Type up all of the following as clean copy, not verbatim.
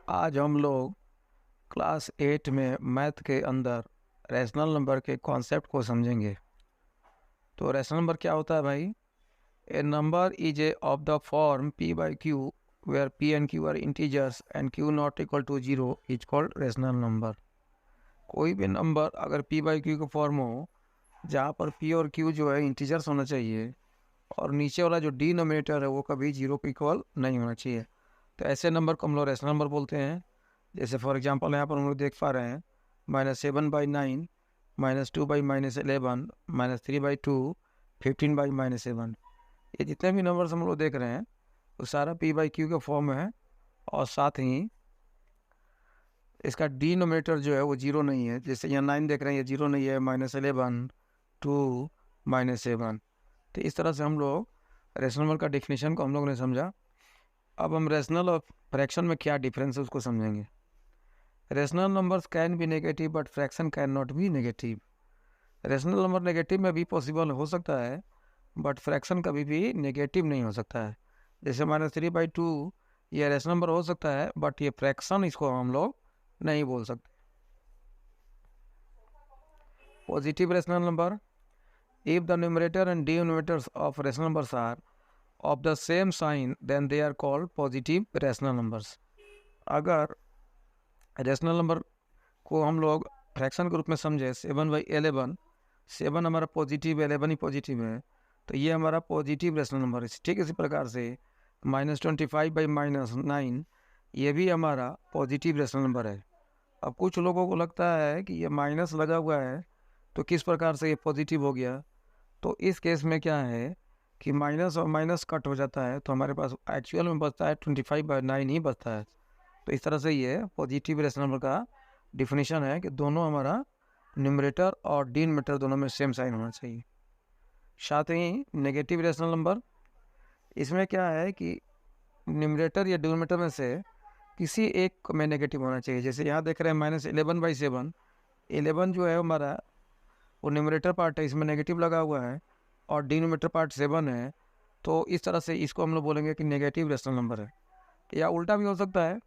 आज हम लोग क्लास 8 में मैथ के अंदर रैशनल नंबर के कॉन्सेप्ट को समझेंगे। तो रैशनल नंबर क्या होता है भाई? A number is a of the form p by q where p and q are integers and q not equal to 0 is called rational number. कोई भी नंबर अगर p by q का form हो जहाँ पर p और q जो है इंटीजर्स होना चाहिए और नीचे वाला जो डिनोमिनेटर है वो कभी 0 के इक्वल नहीं होना चाहिए, तो ऐसे नंबर को हम लोग रैशनल नंबर बोलते हैं। जैसे फॉर एग्जांपल यहाँ पर हम लोग देख पा रहे हैं -7/9, -2/-11, -3/2, 15/-7। ये जितने भी नंबर्स हम लोग देख रहे हैं वो सारा p बाई क्यू का फॉर्म है और साथ ही इसका डिनोमिनेटर जो है वो 0 नहीं है। जैसे यहाँ 9 देख रहे हैं, ये 0 नहीं है, -11, 2, -7। तो इस तरह से हम लोग रैशनल नंबर का डेफिनेशन को हम लोगों ने समझा। अब हम रैशनल और फ्रैक्शन में क्या डिफरेंस है उसको समझेंगे। Rational numbers can be negative but fraction can not be negative. Rational number negative में भी पॉसिबल हो सकता है बट फ्रैक्शन कभी भी नेगेटिव नहीं हो सकता है। जैसे -3/2 ये रैशनल नंबर हो सकता है बट ये फ्रैक्शन इसको हम लोग नहीं बोल सकते। Positive rational number, if the numerator and denominators of rational numbers are of the same sign then they are called positive rational numbers. अगर रैशनल नंबर को हम लोग फ्रैक्शन के रूप में समझे 7/11, 7 हमारा पॉजिटिव, 11 ही पॉजिटिव है, तो ये हमारा पॉजिटिव रैशनल नंबर है। ठीक इसी प्रकार से -25/-9 ये भी हमारा पॉजिटिव रैशनल नंबर है। अब कुछ लोगों को लगता है कि ये माइनस लगा हुआ है तो किस प्रकार से ये पॉजिटिव हो गया, तो इस केस में क्या है कि माइनस और माइनस कट हो जाता है तो हमारे पास एक्चुअल में बचता है 25/9 ही बचता है। तो इस तरह से ये पॉजिटिव रैशनल नंबर का डिफिनीशन है कि दोनों हमारा न्यूमरेटर और डिनोमिनेटर दोनों में सेम साइन होना चाहिए। साथ ही नेगेटिव रैशनल नंबर, इसमें क्या है कि न्यूमरेटर या डिनोमिनेटर में से किसी एक में नेगेटिव होना चाहिए। जैसे यहाँ देख रहे हैं -11/7, 11 जो है हमारा वो न्यूमरेटर पार्ट है, इसमें नेगेटिव लगा हुआ है और डिनोमिनेटर पार्ट 7 है, तो इस तरह से इसको हम लोग बोलेंगे कि नेगेटिव रैशनल नंबर है। या उल्टा भी हो सकता है,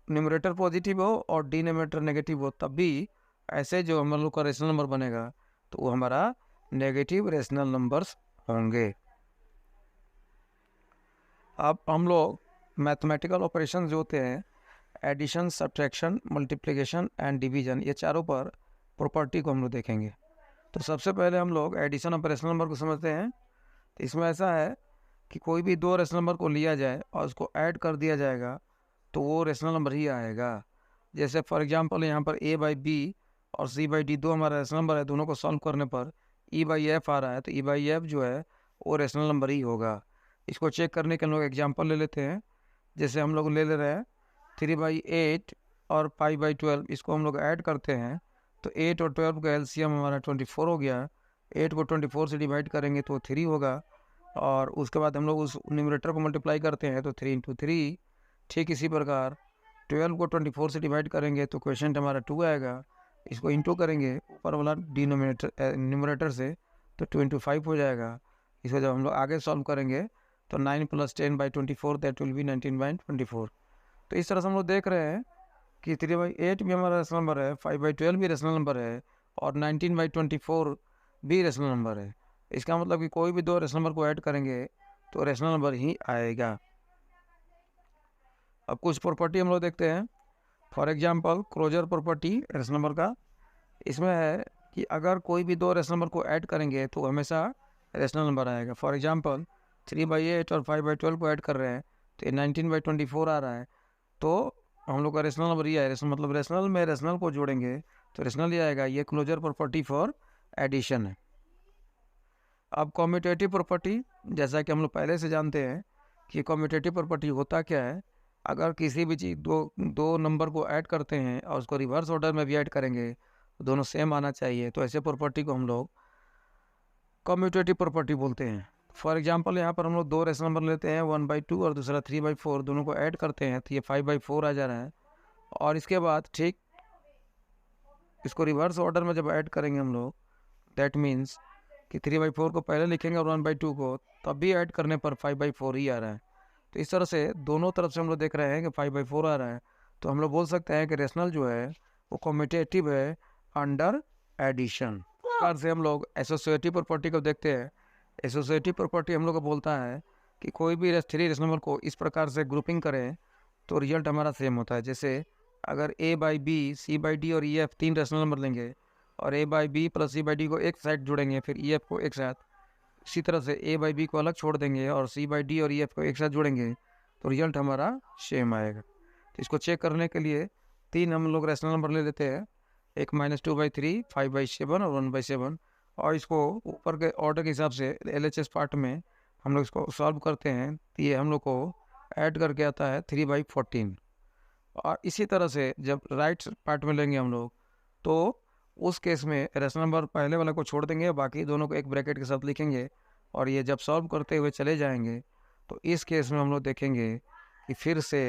न्यूमरेटर पॉजिटिव हो और डिनोमिनेटर नेगेटिव हो, तब भी ऐसे जो हम लोग का रैशनल नंबर बनेगा तो वो हमारा नेगेटिव रैशनल नंबर्स होंगे। अब हम लोग मैथमेटिकल ऑपरेशन जो होते हैं, addition, subtraction, multiplication and division, ये चारों पर प्रॉपर्टी को हम लोग देखेंगे। तो सबसे पहले हम लोग एडिशन ऑफ रैशनल नंबर को समझते हैं। तो इसमें ऐसा है कि कोई भी दो रैशनल नंबर को लिया जाए और उसको ऐड कर दिया जाएगा तो वो रैशनल नंबर ही आएगा। जैसे फॉर एग्जांपल यहाँ पर a/b और c/d दो हमारा रैशनल नंबर है, दोनों को सॉल्व करने पर e/f आ रहा है, तो e/f जो है वो रैशनल नंबर ही होगा। इसको चेक करने के हम लोग एग्जांपल ले लेते हैं। जैसे हम लोग ले रहे हैं 3/8 और 5/12, इसको हम लोग ऐड करते हैं तो 8 और 12 का एलसीएम हमारा 24 हो गया। 8 को 24 से डिवाइड करेंगे तो 3 होगा और उसके बाद हम लोग उस न्यूमरेटर को मल्टीप्लाई करते हैं तो 3 × 3। ठीक इसी प्रकार 12 को 24 से डिवाइड करेंगे तो क्वेश्चन हमारा 2 आएगा। इसको इंटू करेंगे ऊपर वाला न्यूमरेटर से तो 25 हो जाएगा। इसको जब हम लोग आगे सॉल्व करेंगे तो 9 + 10/24 दैट विल बी 19/24। तो इस तरह से हम लोग देख रहे हैं कि 3/8 भी हमारा रैशनल नंबर है, 5/12 भी रैशनल नंबर है और 19/24 भी रैशनल नंबर है। इसका मतलब कि कोई भी दो रैशनल नंबर को ऐड करेंगे तो रैशनल नंबर ही आएगा। अब कुछ प्रॉपर्टी हम लोग देखते हैं। For example closure property rational number का, इसमें है कि अगर कोई भी दो रैशनल नंबर को ऐड करेंगे तो हमेशा रैशनल नंबर आएगा। फॉर एग्जांपल 3/8 और 5/12 को ऐड कर रहे हैं तो ये 19/24 आ रहा है, तो हम लोग का रैशनल नंबर ये है। रैशनल मतलब रैशनल में रैशनल को जोड़ेंगे तो रैशनल ही आएगा। ये क्लोजर प्रॉपर्टी फॉर एडिशन है। अब कॉम्यूटेटिव प्रॉपर्टी, जैसा कि हम लोग पहले से जानते हैं कि कॉम्यूटेटिव प्रॉपर्टी होता क्या है, अगर किसी भी चीज़ दो नंबर को ऐड करते हैं और उसको रिवर्स ऑर्डर में भी ऐड करेंगे तो दोनों सेम आना चाहिए, तो ऐसे प्रॉपर्टी को हम लोग कॉम्यूटेटिव प्रॉपर्टी बोलते हैं। फॉर एग्जांपल यहाँ पर हम लोग दो रैशनल नंबर लेते हैं, 1/2 और दूसरा 3/4, दोनों को ऐड करते हैं तो ये 5/4 आ जा रहा है। और इसके बाद ठीक इसको रिवर्स ऑर्डर में जब ऐड करेंगे हम लोग, दैट मीन्स कि 3/4 को पहले लिखेंगे और 1/2 को, तब भी ऐड करने पर 5/4 ही आ रहा है। तो इस तरह से दोनों तरफ से हम लोग देख रहे हैं कि 5/4 आ रहा है, तो हम लोग बोल सकते हैं कि रेशनल जो है वो कम्यूटेटिव है अंडर एडिशन। प्रकार से हम लोग एसोसिएटिव प्रॉपर्टी को देखते हैं। एसोसिएटिव प्रॉपर्टी हम लोग को बोलता है कि कोई भी थ्री रेशनल नंबर को इस प्रकार से ग्रुपिंग करें तो रिजल्ट हमारा सेम होता है। जैसे अगर A by B, C by D और ई एफ तीन रेशनल नंबर लेंगे और A by B plus C by D को एक साइड जोड़ेंगे, फिर ई एफ को एक साथ, इसी तरह से ए बाई बी को अलग छोड़ देंगे और सी बाई डी और ई एफ को एक साथ जोड़ेंगे तो रिजल्ट हमारा सेम आएगा। तो इसको चेक करने के लिए तीन हम लोग रेशनल नंबर ले लेते हैं, एक -2/3, 5/7 और 1/7, और इसको ऊपर के ऑर्डर के हिसाब से LHS पार्ट में हम लोग इसको सॉल्व करते हैं तो ये हम लोग को ऐड करके आता है 3/14। और इसी तरह से जब राइट पार्ट में लेंगे हम लोग तो उस केस में रेशनल नंबर पहले वाला को छोड़ देंगे, बाकी दोनों को एक ब्रैकेट के साथ लिखेंगे और ये जब सॉल्व करते हुए चले जाएंगे तो इस केस में हम लोग देखेंगे कि फिर से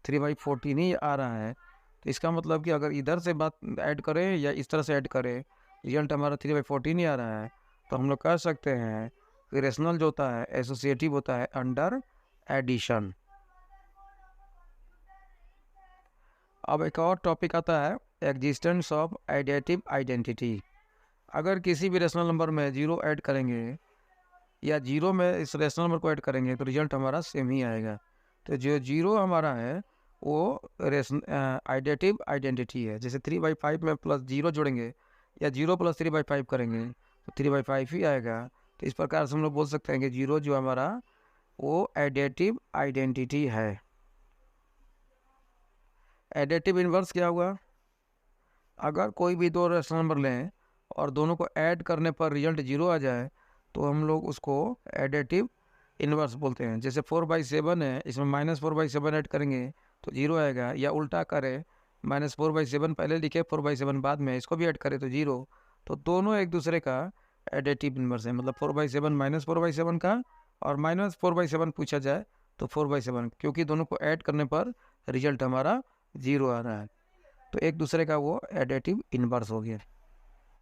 3/14 ही आ रहा है। तो इसका मतलब कि अगर इधर से बात ऐड करें या इस तरह से ऐड करें रिजल्ट हमारा 3/14 ही आ रहा है। तो हम लोग कह सकते हैं कि रेशनल जो होता है एसोसिएटिव होता है अंडर एडिशन। अब एक और टॉपिक आता है एग्जिस्टेंस ऑफ एडिटिव आइडेंटिटी। अगर किसी भी रेशनल नंबर में जीरो ऐड करेंगे या जीरो में इस रेशनल नंबर को ऐड करेंगे तो रिजल्ट हमारा सेम ही आएगा। तो जो जीरो हमारा है वो एडिटिव आइडेंटिटी है। जैसे 3/5 में प्लस जीरो जोड़ेंगे या जीरो प्लस 3/5 करेंगे तो 3/5 ही आएगा। तो इस प्रकार से हम लोग बोल सकते हैं कि जीरो जो हमारा वो एडिटिव आइडेंटिटी है। एडिटिव इन्वर्स क्या हुआ? अगर कोई भी दो रेशनल नंबर लें और दोनों को ऐड करने पर रिजल्ट जीरो आ जाए तो हम लोग उसको एडिटिव इन्वर्स बोलते हैं। जैसे 4/7 है, इसमें -4/7 ऐड करेंगे तो जीरो आएगा, या उल्टा करें -4/7 पहले लिखे 4/7 बाद में इसको भी ऐड करें तो जीरो। तो दोनों एक दूसरे का एडिटिव इन्वर्स है, मतलब 4/7 -4/7 का, और -4/7 पूछा जाए तो 4/7, क्योंकि दोनों को ऐड करने पर रिजल्ट हमारा जीरो आ रहा है। तो एक दूसरे का वो एडिटिव इन्वर्स हो गया।